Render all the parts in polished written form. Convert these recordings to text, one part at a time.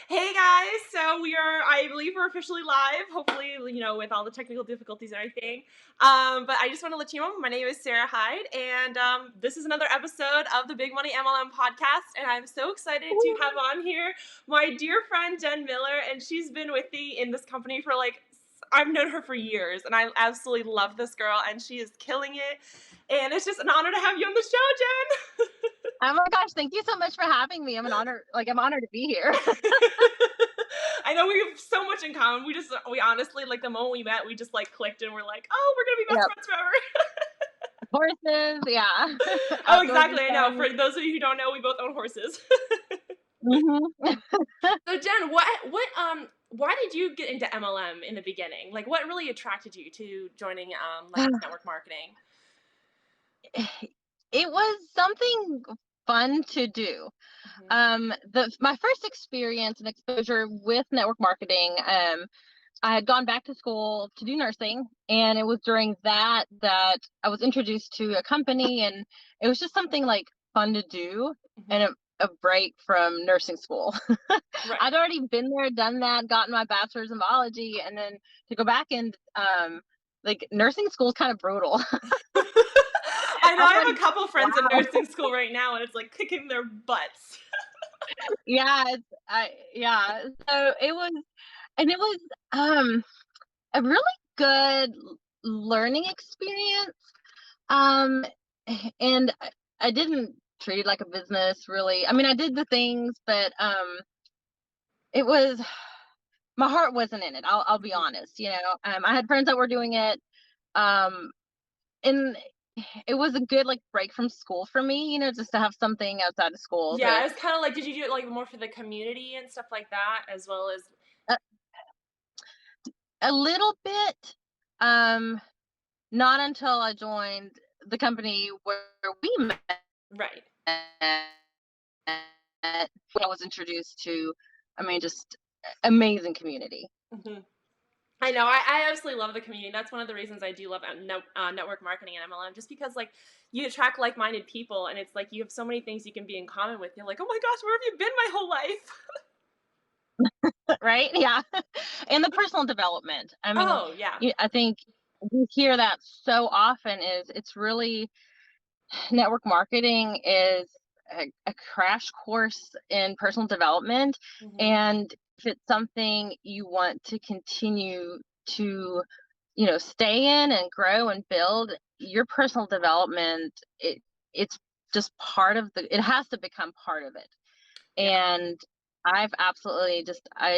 Hey guys, so I believe we're officially live, hopefully, with all the technical difficulties and everything. But I just want to let you know, my name is Sarah Hyde, and this is another episode of the Big Money MLM podcast. And I'm so excited to have on here my dear friend, Jen Miller, and she's been with me in this company for I've known her for years, and I absolutely love this girl, and she is killing it. And it's just an honor to have you on the show, Jen. Oh my gosh, thank you so much for having me. I'm honored to be here. I know we have so much in common. We honestly, like the moment we met, we just like clicked and we're like, oh, we're gonna be best Yep. friends forever. Horses, yeah. Oh, Outdoorsy exactly. I know. stuff. For those of you who don't know, we both own horses. Hmm. So Jen, why did you get into MLM in the beginning? Like, what really attracted you to joining network marketing? It was something fun to do. Hmm. The my first experience and exposure with network marketing, I had gone back to school to do nursing, and it was during that I was introduced to a company, and it was just something like fun to do, Hmm. and a break from nursing school. Right. I'd already been there, done that, gotten my bachelor's in biology, and then to go back and like nursing school is kind of brutal. I know. I'm I have like, a couple friends in wow. nursing school right now, and it's like kicking their butts. Yeah, yeah. So it was um a really good learning experience. Um, and I didn't treat it like a business really. I mean, I did the things, but it was my heart wasn't in it. I'll be Mhm. honest. I had friends that were doing it, um, and it was a good like break from school for me. Just to have something outside of school Yeah, to it's kind of like, did you do it like more for the community and stuff like that, as well as a, a little bit. Um, Not until I joined the company where we met. right? When I was introduced to, I mean, just amazing community. Hmm. I know. I absolutely love the community. That's one of the reasons I do love network marketing and MLM, just because like you attract like-minded people, and it's like you have so many things you can be in common with. You're like, oh my gosh, where have you been my whole life? Right? Yeah. And the personal development. I mean, Oh yeah. I think we hear that so often is it's really network marketing is a crash course in personal development. Hmm. And if it's something you want to continue to, stay in and grow and build, your personal development, it's just part of it has to become part of it. Yeah. And I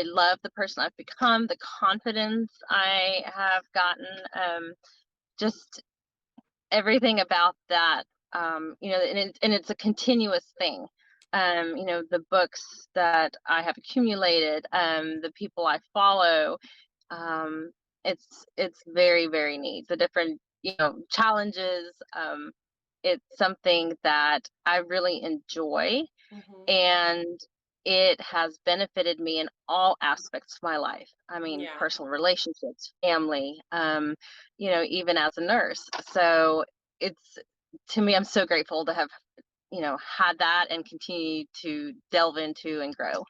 love the person I've become, the confidence I have gotten, just everything about that. And it's a continuous thing. The books that I have accumulated, the people I follow, um, it's very, very neat. The different, challenges. It's something that I really enjoy, Hmm. and it has benefited me in all aspects of my life. I mean, Yeah. personal relationships, family, even as a nurse. So it's to me, I'm so grateful to have, had that and continue to delve into and grow.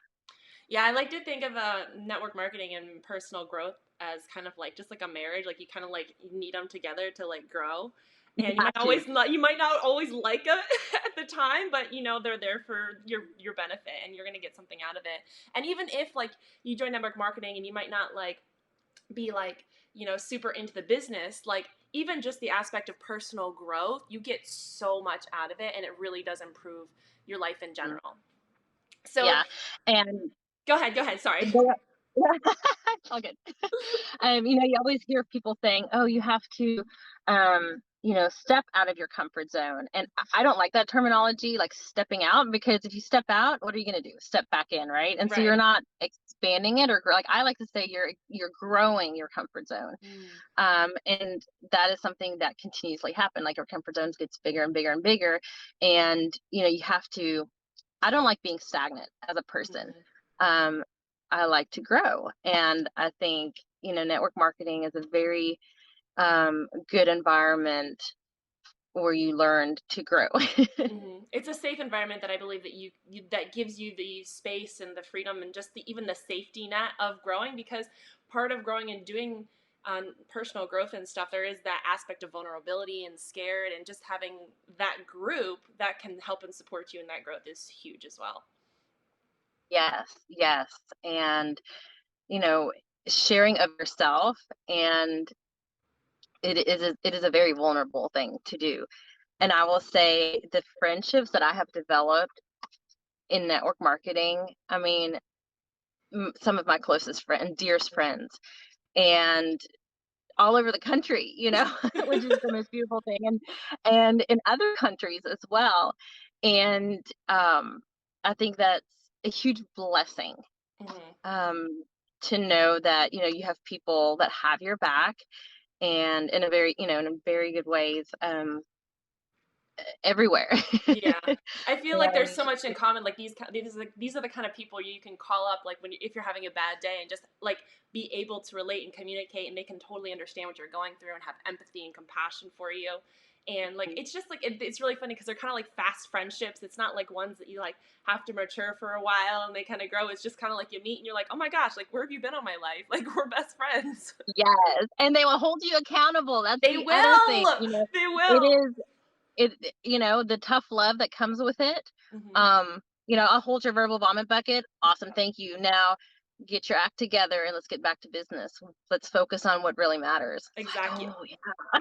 Yeah, I like to think of network marketing and personal growth as kind of like just like a marriage. Like you kind of like need them together to like grow. You And have to. you might not always like it at the time, but they're there for your benefit, and you're gonna get something out of it. And even if like you join network marketing and you might not like be like super into the business, like even just the aspect of personal growth, you get so much out of it, and it really does improve your life in general. So Yeah. And go ahead. Sorry. the it's all good. You always hear people saying, "Oh, you have to, step out of your comfort zone." And I don't like that terminology, like stepping out, because if you step out, what are you going to do? Step back in, right? And so you're Right. not expanding it, or like I like to say, you're growing your comfort zone. Mm. And that is something that continuously happen. Like your comfort zones gets bigger and bigger and bigger, and you have to. I don't like being stagnant as a person. Mhm. Um, I like to grow. And I think, network marketing is a very good environment where you learned to grow. It's a safe environment that I believe that that gives you the space and the freedom and just even the safety net of growing, because part of growing and doing personal growth and stuff, there is that aspect of vulnerability and scared, and just having that group that can help and support you in that growth is huge as well. Yes, yes. And, you know, sharing of yourself, and it is a very vulnerable thing to do. And I will say the friendships that I have developed in network marketing, I mean, some of my closest friends, dearest friends, and all over the country, which is the most beautiful thing, and in other countries as well. And I think that's a huge blessing, Hmm. um, to know that you have people that have your back, and in a very good ways, everywhere. Yeah, I feel like there's And so much in common. Like these are the kind of people you can call up, like if you're having a bad day, and just like be able to relate and communicate, and they can totally understand what you're going through and have empathy and compassion for you. And like it's just like it's really funny because they're kind of like fast friendships. It's not like ones that you like have to mature for a while and they kind of grow. It's just kind of like you meet and you're like, oh my gosh, like where have you been all my life? Like we're best friends. yes, and they will hold you accountable. That's They the other thing. will. They It will. is the tough love that comes with it. Hmm. I'll hold your verbal vomit bucket. Awesome, thank you. Now get your act together and let's get back to business. Let's focus on what really matters. It's like, Exactly. oh yeah.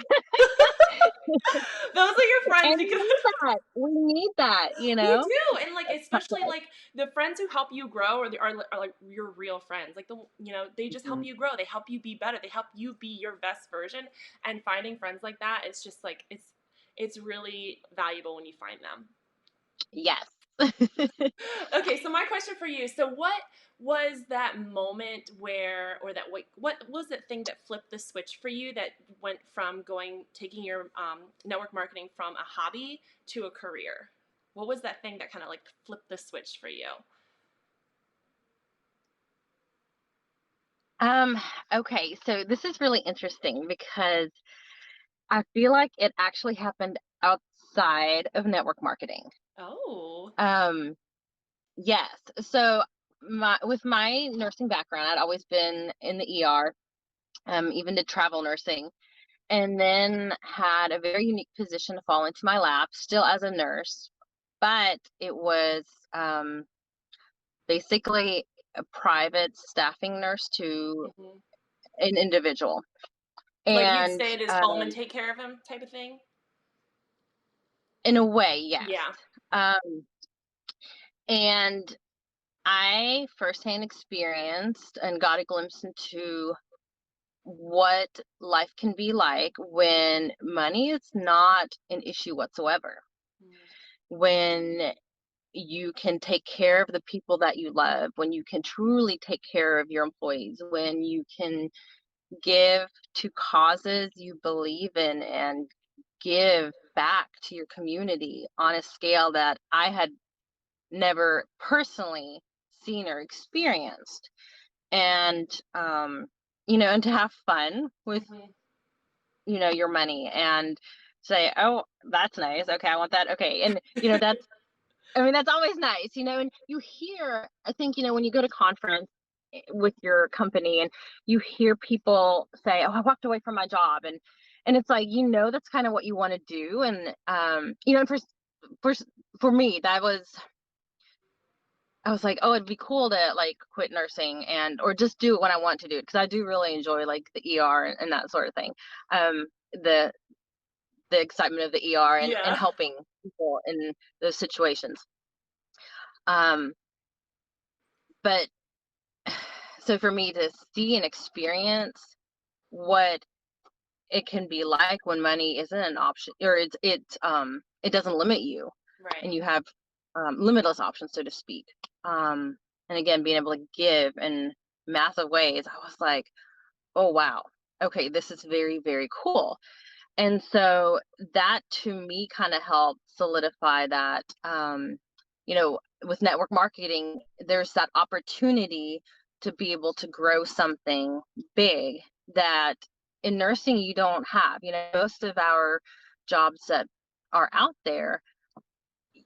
Those are your friends And we because need that. We need that, we do, and like especially Yes. like the friends who help you grow are like your real friends. Like they just help Mhm. you grow. They help you be better. They help you be your best version. And finding friends like that, it's just like it's really valuable when you find them. Yes. Okay, so my question for you. So what was that moment where, or that what was that thing that flipped the switch for you that went from taking your network marketing from a hobby to a career? What was that thing that kind of like flipped the switch for you? Um, okay, so this is really interesting because I feel like it actually happened outside of network marketing. Oh. Um, yes. So with my nursing background, I'd always been in the ER, even did travel nursing, and then had a very unique position to fall into my lap, still as a nurse, but it was basically a private staffing nurse to Hmm. an individual. Like you'd And stay at his home and take care of him, type of thing. in a way, yes. Yeah. Um, and I firsthand experienced and got a glimpse into what life can be like when money is not an issue whatsoever. When you can take care of the people that you love, when you can truly take care of your employees, when you can give to causes you believe in and give back to your community on a scale that I had never personally seen or experienced. And and to have fun with Hmm. your money, and say, oh, that's nice, okay, I want that, okay. And that's always nice, and you hear, I think, when you go to conference, with your company, and you hear people say, oh, I walked away from my job, and it's like, that's kind of what you want to do. And and for for me, that was, I was like, oh, it'd be cool to like quit nursing, and or just do it when I want to do it, because I do really enjoy like the ER, and that sort of thing. The excitement of the ER, and Yeah. helping people in those situations. Um, but so for me to see and experience what it can be like when money isn't an option, or it doesn't limit you, Right. and you have limitless options, so to speak. And again, being able to give in massive ways, I was like, oh wow, okay, this is very, very cool. And so that to me kind of helped solidify that, with network marketing, there's that opportunity to be able to grow something big that in nursing you don't have. Most of our jobs that are out there,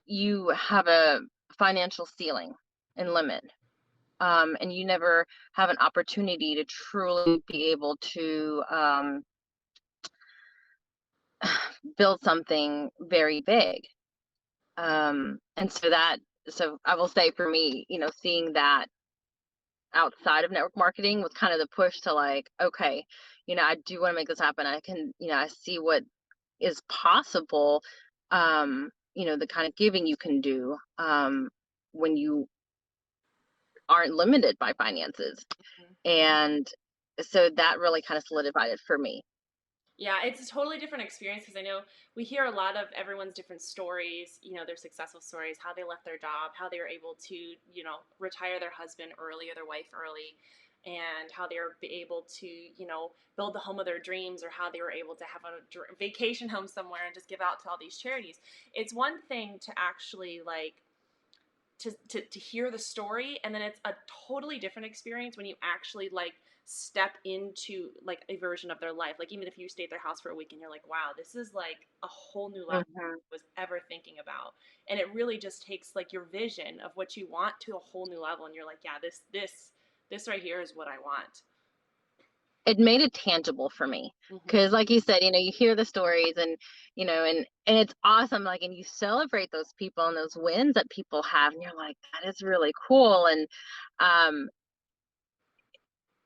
you have a financial ceiling and limit. And you never have an opportunity to truly be able to build something very big. And so I will say for me, seeing that outside of network marketing was kind of the push to like, okay, I do want to make this happen. I can, I see what is possible, the kind of giving you can do when you aren't limited by finances. Mhm. And so that really kind of solidified it for me. Yeah, it's a totally different experience because I know we hear a lot of everyone's different stories, their successful stories, how they left their job, how they were able to, retire their husband early or their wife early, and how they were able to, build the home of their dreams, or how they were able to have a vacation home somewhere and just give out to all these charities. It's one thing to actually like to hear the story, and then it's a totally different experience when you actually like step into like a version of their life. Like even if you stay at their house for a week and you're like, wow, this is like a whole new level Hmm. I was ever thinking about. And it really just takes like your vision of what you want to a whole new level, and you're like, yeah, this right here is what I want. It made it tangible for me Hmm. because, like you said, you hear the stories, and and it's awesome. Like, and you celebrate those people and those wins that people have, and you're like, that is really cool. Um,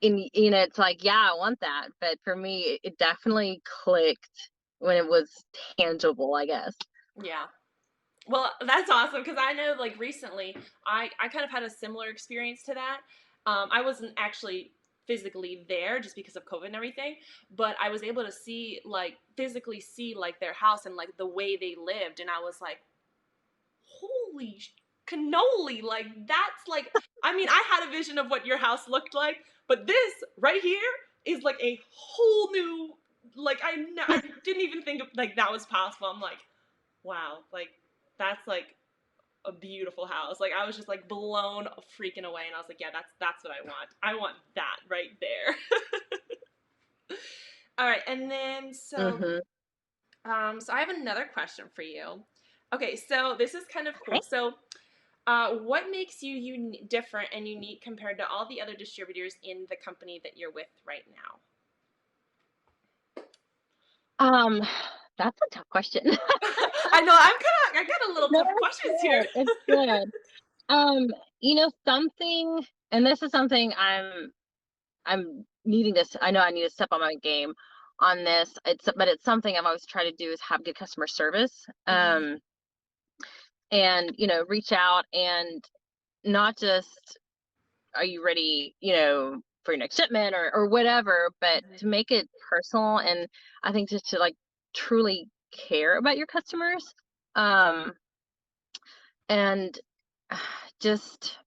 it's like, yeah, I want that. But for me, it definitely clicked when it was tangible, I guess. Yeah. Well, that's awesome because I know like recently I kind of had a similar experience to that. I wasn't actually physically there just because of COVID and everything, but I was able to see like physically see like their house and like the way they lived, and I was like, holy cannoli! Like that's like, I mean, I had a vision of what your house looked like, but this right here is like a whole new, like I didn't even think of, like that was possible. I'm like, wow, like that's like a beautiful house. Like I was just like blown freaking away, and I was like, yeah, that's what I want. I want that right there. All right, and then Hmm. so I have another question for you. Okay, so this is kind of Okay. cool. So, what makes you different and unique compared to all the other distributors in the company that you're with right now? Um, that's a tough question. I know I got a little No, tough it's questions here. good. It's good. Um, something, and this is something I'm needing this. I know I need to step on my game on this. But it's something I've always tried to do is have good customer service. Hmm. And reach out and not just are you ready, for your next shipment or whatever, but Hmm. to make it personal, and I think just to like truly care about your customers. Um, and just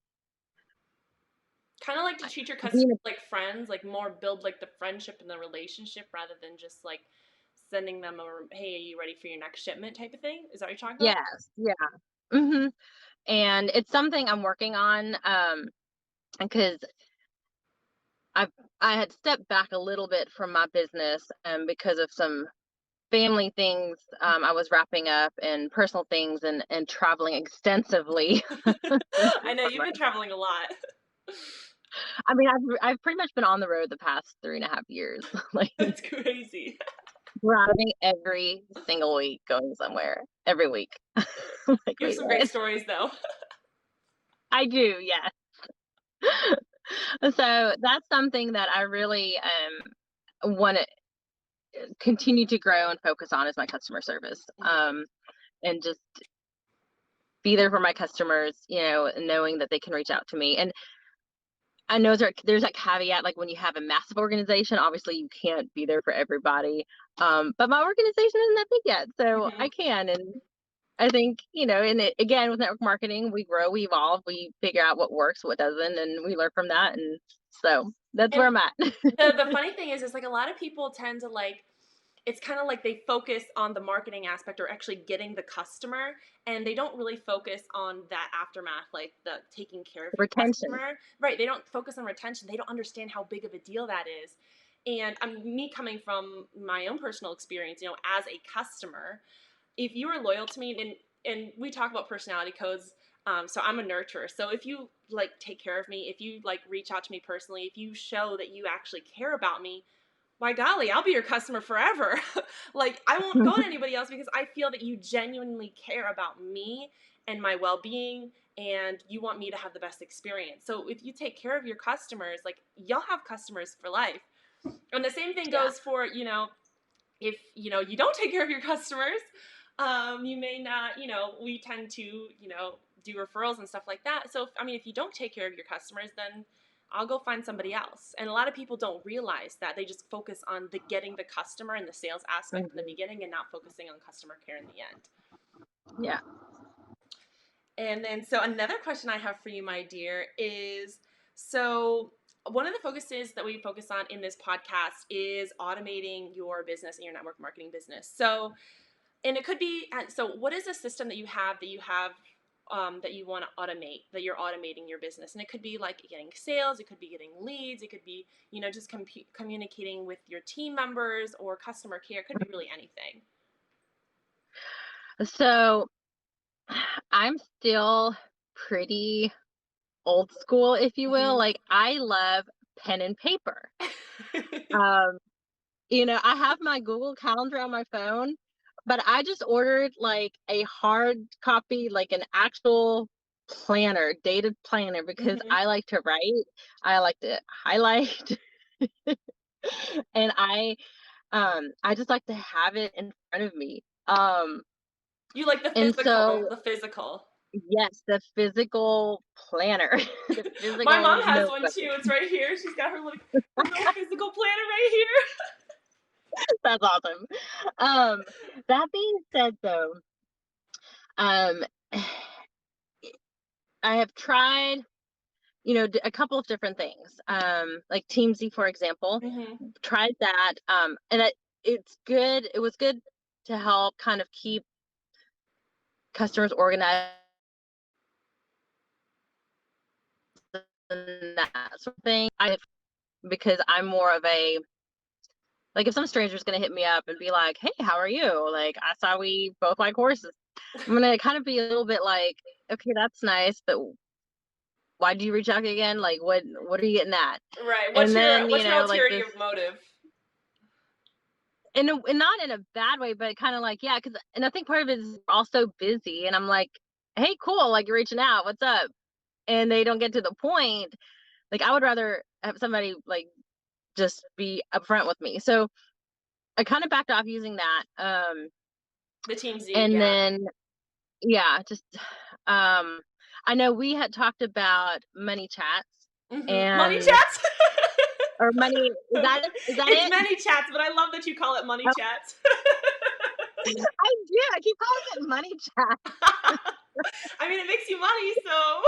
Kind of like to treat your customers being a like friends, like more build like the friendship and the relationship rather than just like sending them a hey, are you ready for your next shipment type of thing. Is that what you're talking about? yes, yeah. Hmm. And it's something I'm working on, because I I had stepped back a little bit from my business, because of some family things, I was wrapping up, and personal things, and traveling extensively this I know you've summer. been traveling a lot. I mean, I've pretty much been on the road the past 3.5 years, like That's crazy. driving every single week, going somewhere every week. Like, You have wait, some great what? stories though. I do, yeah. So that's something that I really want to continue to grow and focus on is my customer service. Hmm. And just be there for my customers, knowing that they can reach out to me. And I know there's that caveat, like when you have a massive organization, obviously you can't be there for everybody. But my organization isn't that big yet, so Hmm. I can. And I think, and again, with network marketing, we grow, we evolve, we figure out what works, what doesn't, and we learn from that. And so that's where And I'm at. the funny thing is like a lot of people tend to like, it's kind of like they focus on the marketing aspect or actually getting the customer, and they don't really focus on that aftermath, like the taking care of your Retention. customer. Right, they don't focus on retention. They don't understand how big of a deal that is. And me coming from my own personal experience, as a customer, if you are loyal to me, and we talk about personality codes, so I'm a nurturer. So if you like take care of me, if you like reach out to me personally, if you show that you actually care about me, by golly, I'll be your customer forever. Like, I won't go to anybody else because I feel that you genuinely care about me and my well-being, and you want me to have the best experience. So if you take care of your customers, like, you'll have customers for life. And the same thing Yeah. goes for, if, you don't take care of your customers, you may not, we tend to, do referrals and stuff like that. So, if you don't take care of your customers, then I'll go find somebody else. And a lot of people don't realize that. They just focus on the getting the customer and the sales aspect in the Mhm. beginning, and not focusing on customer care in the end. Yeah. And then, so another question I have for you, my dear, is, so one of the focuses that we focus on in this podcast is automating your business and your network marketing business. So, and it could be, so what is a system that you have that you want to automate, that you're automating your business? And it could be like getting sales, it could be getting leads, it could be, just communicating with your team members or customer care. It could be really anything. So I'm still pretty old school, if you will. Mm-hmm. Like, I love pen and paper. Um, I have my Google Calendar on my phone, but I just ordered like a hard copy, like an actual planner, dated planner, because Mm-hmm. I like to write, I like to highlight, and I just like to have it in front of me. You like the And physical, so the physical. yes, the physical planner, the My mom physical has one notebook. too. It's right here. She's got her little physical planner right here. That's awesome. Um, that being said, though, um, I have tried, a couple of different things. Like Teamsy, for example, Mm-hmm. tried that, and it's good. It was good to help kind of keep customers organized and that sort of thing. Because I'm more of a, like, if some stranger's gonna hit me up and be like, "Hey, how are you? Like, I saw we both like horses." I'm gonna kind of be a little bit like, "Okay, that's nice, but why do you reach out again? Like, what are you getting at?" Right. What's And your then, what's your like ulterior this, motive? and not in a bad way, but kind of like, yeah, because, and I think part of it is we're all so busy, and I'm like, "Hey, cool, like you're reaching out, what's up?" And they don't get to the point. Like, I would rather have somebody like just be upfront with me. So I kind of backed off using that. The Team Z, And yeah. then, yeah, just um I know we had talked about money chats, Mm-hmm. Money and chats. or money, is that It's it? many chats, but I love that you call it money Oh, chats. I do. I keep calling it money chat. It makes you money, so.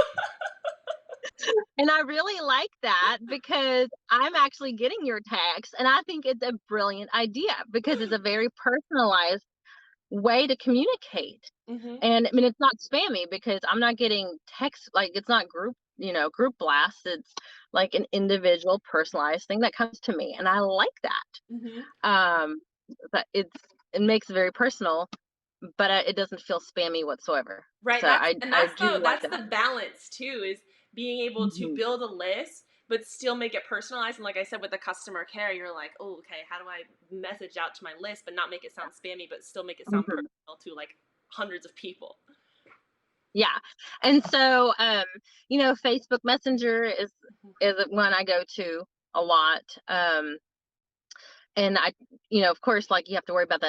And I really like that because I'm actually getting your text, and I think it's a brilliant idea because it's a very personalized way to communicate. Mm-hmm. And I mean, it's not spammy because I'm not getting text, like it's not group blasts. It's like an individual personalized thing that comes to me. And I like that. Mm-hmm. But it makes it very personal, but it doesn't feel spammy whatsoever. Right. So That's I and I that's do the like that's that. the balance too, is being able to Hmm. build a list but still make it personalized. And like I said, with the customer care, you're like, oh, okay, how do I message out to my list but not make it sound spammy, but still make it sound Hmm. personal to like hundreds of people. Yeah. And so Facebook Messenger Mhm. is one I go to a lot. And of course, like you have to worry about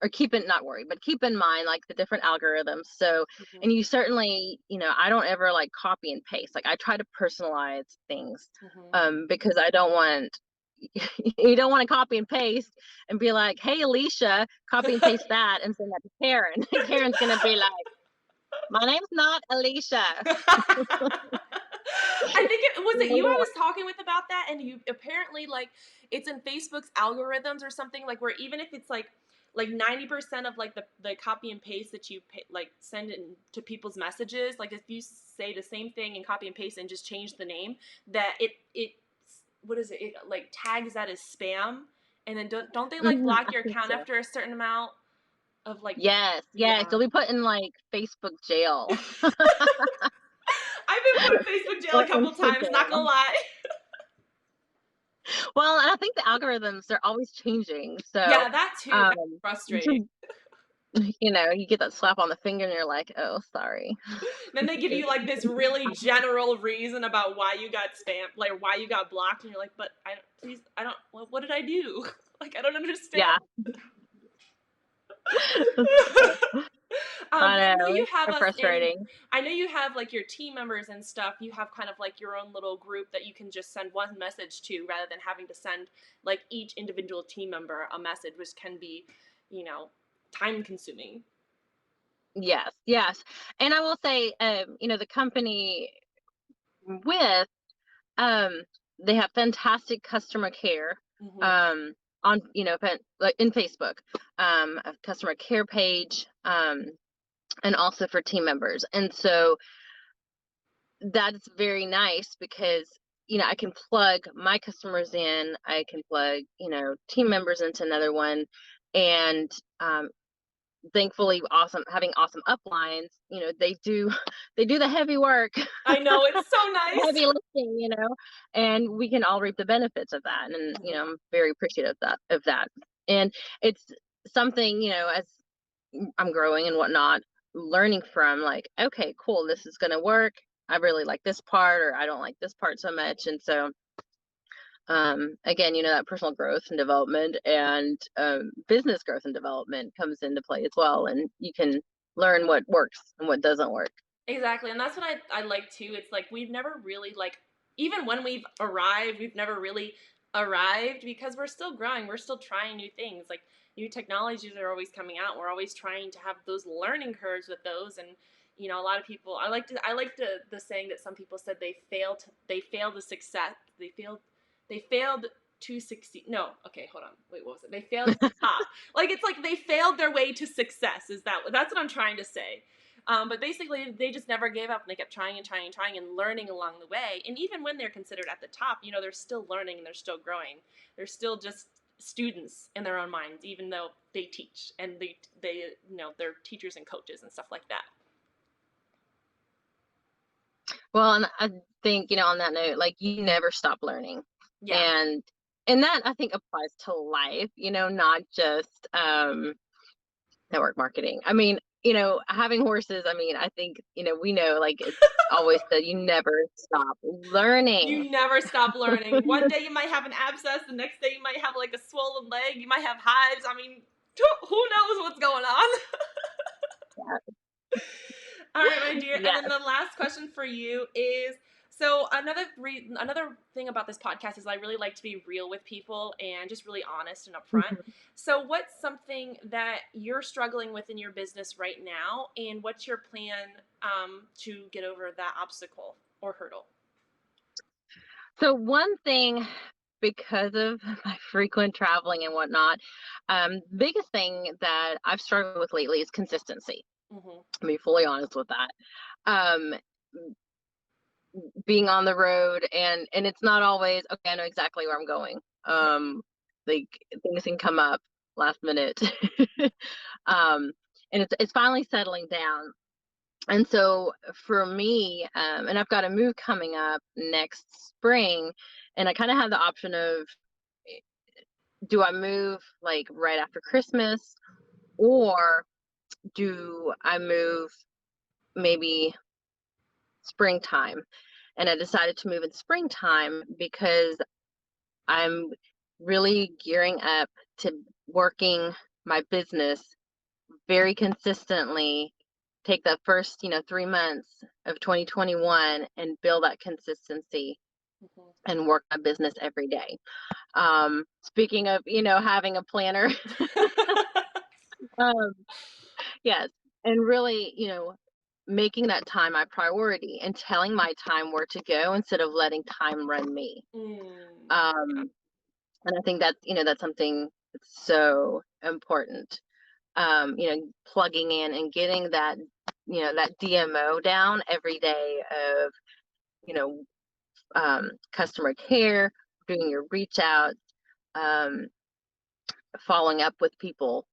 or keep it not worry, but keep in mind like the different algorithms. So, Mhm. and you certainly, I don't ever like copy and paste. Like, I try to personalize things, Mhm. because I don't want you don't want to copy and paste and be like, "Hey, Alicia, copy and paste that and send that to Karen." Karen's gonna be like, "My name's not Alicia." I think it was it you I You was talking with about that, and you apparently, like, it's in Facebook's algorithms or something, like, where even if it's like 90% of like the copy and paste that you like send it to people's messages, like if you say the same thing and copy and paste and just change the name, that it what is it? It like tags that as spam, and then don't they like Mhm, block I your think account so. after a certain amount? of like, Yes, yes, yeah. you'll be put in, like, Facebook jail I've been put in Facebook jail a or couple Insta times, not gonna jail. lie. Well, and I think the algorithms, they're always changing, so, Yeah, that too. That's um, frustrating. you get that slap on the finger and you're like, "Oh, sorry." Then they give you like this really general reason about why you got spammed, like why you got blocked, and you're like, but I please, I don't. What did I do? Like I don't understand. Yeah, so I But I know know, you have so us in. frustrating. I know you have like your team members and stuff. You have kind of like your own little group that you can just send one message to rather than having to send like each individual team member a message, which can be, you know, time consuming. Yes, yes, and I will say, the company with, um, they have fantastic customer care, Hmm. um, on, like, in Facebook, a customer care page, and also for team members, and so that's very nice because, I can plug my customers in, I can plug, team members into another one, and, um, thankfully having awesome uplines, they do they do the heavy work, I know it's so the nice. heavy lifting, and we can all reap the benefits of that, and, Mhm. I'm very appreciative of that. And it's something, as I'm growing and whatnot, learning from, like, okay, cool, this is gonna work. I really like this part, or I don't like this part so much. And so, again, that personal growth and development and, business growth and development comes into play as well. And you can learn what works and what doesn't work. Exactly, and that's what I like too. It's like we've never really like even when we've arrived, we've never really arrived because we're still growing. We're still trying new things. Like new technologies are always coming out. We're always trying to have those learning curves with those. And a lot of people. I like the saying that some people said they failed the success. They failed to succeed. No, okay, hold on. Wait, what was it? They failed to the top. Like it's like they failed their way to success. That's what I'm trying to say. But basically, they just never gave up, and they kept trying and trying and trying and learning along the way. And even when they're considered at the top, they're still learning and they're still growing. They're still just students in their own minds, even though they teach and they're teachers and coaches and stuff like that. Well, and I think, on that note, like, you never stop learning. Yeah. And that, I think, applies to life, not just, network marketing. I mean, having horses, I mean, I think, we know, like, it's always said, you never stop learning. You never stop learning. One day you might have an abscess, the next day you might have like a swollen leg, you might have hives. I mean, who knows what's going on? All right, my dear. And then Yes. the last question for you is so another thing about this podcast is I really like to be real with people and just really honest and upfront. Mhm. So what's something that you're struggling with in your business right now, and what's your plan to get over that obstacle or hurdle? So one thing, because of my frequent traveling and whatnot, biggest thing that I've struggled with lately is consistency. Hmm. I'll be fully honest with that. Um, Being on the road, and it's not always okay. I know exactly where I'm going. Like, things can come up last minute, um, and it's finally settling down. And so for me, and I've got a move coming up next spring, and I kind of have the option of, do I move like right after Christmas, or do I move maybe springtime? And I decided to move in springtime because I'm really gearing up to working my business very consistently, take the first, 3 months of 2021 and build that consistency and work my business every day. Speaking of, having a planner, um, yes, and really, making that time my priority and telling my time where to go instead of letting time run me. Mm. Um, and I think that's something that's so important. Plugging in and getting that DMO down every day of, you know, customer care, doing your reach out, um, following up with people,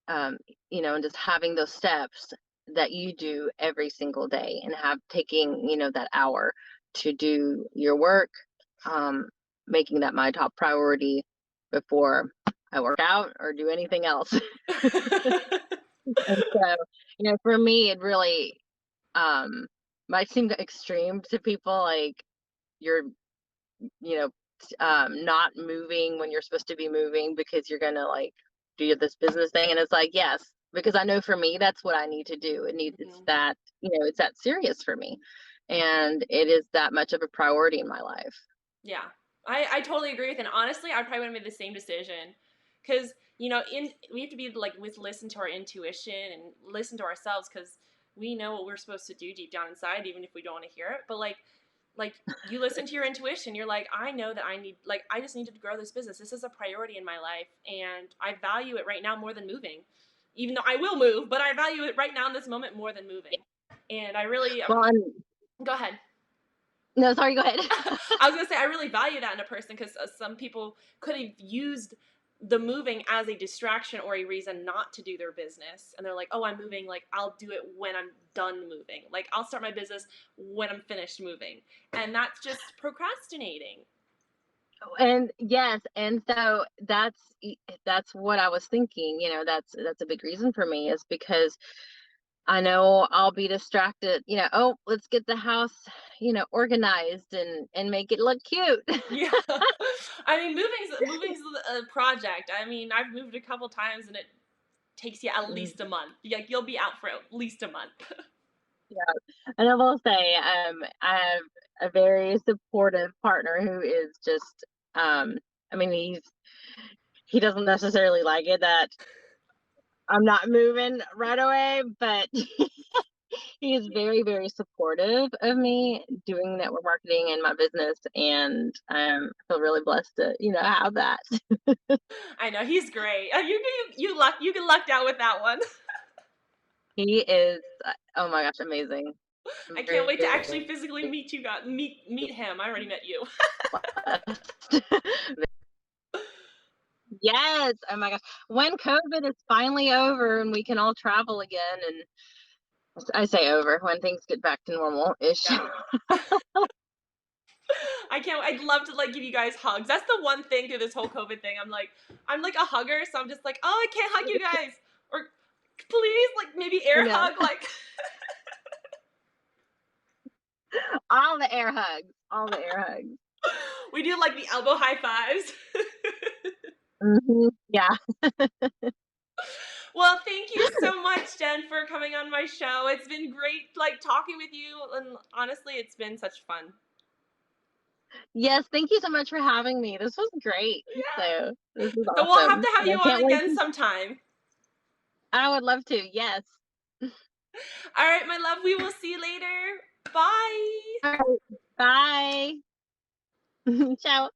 um, and just having those steps that you do every single day and have taking, that hour to do your work, um, making that my top priority before I work out or do anything else. And so, for me, it really might seem extreme to people, like you're, you know, not moving when you're supposed to be moving because you're gonna like do this business thing. And it's like, yes, because I know for me, that's what I need to do. It's Mhm. that, it's that serious for me. And it is that much of a priority in my life. Yeah, I totally agree with, and honestly, I probably would have made the same decision, because we have to be like with listen to our intuition and listen to ourselves, because we know what we're supposed to do deep down inside, even if we don't want to hear it. But like you listen to your intuition, you're like, I know that I just need to grow this business. This is a priority in my life, and I value it right now more than moving. Even though I will move, but I value it right now in this moment more than moving. And I really Well, go ahead. no, sorry, go ahead. I was gonna say I really value that in a person, because some people could have used the moving as a distraction or a reason not to do their business, and they're like, "Oh, I'm moving. Like I'll do it when I'm done moving. Like I'll start my business when I'm finished moving," and that's just procrastinating. And yes, and so that's what I was thinking. That's a big reason for me is because I know I'll be distracted. Oh, let's get the house, organized and make it look cute. Yeah, I mean, moving's a project. I mean, I've moved a couple times, and it takes you at Mm, least a month. Like you'll be out for at least a month. yeah, and I will say, I have a very supportive partner who is just, um, I mean, he doesn't necessarily like it that I'm not moving right away, but he is very, very supportive of me doing network marketing in my business, and I feel really blessed to, have that. I know he's great. You lucked out with that one. He is, oh my gosh, amazing. I can't Very, wait to actually physically very meet you. Got meet him. I already met you. blessed. Yes. Oh my gosh. When COVID is finally over and we can all travel again, and I say over, when things get back to normal ish. Yeah. I can't. I'd love to like give you guys hugs. That's the one thing through this whole COVID thing. I'm like a hugger, so I'm just like, oh, I can't hug you guys, or please, like maybe I air know. hug. Like All the air hugs. All the air hugs. we do like the elbow high fives. Yeah. Well, thank you so much, Jen, for coming on my show. It's been great, like talking with you, and honestly, it's been such fun. Yes. Thank you so much for having me. This was great. Yeah. So this is So we'll have awesome. to have And I you on can't wait again sometime. I would love to. Yes. All right, my love, we will see you later. Bye. All right. Bye. Ciao.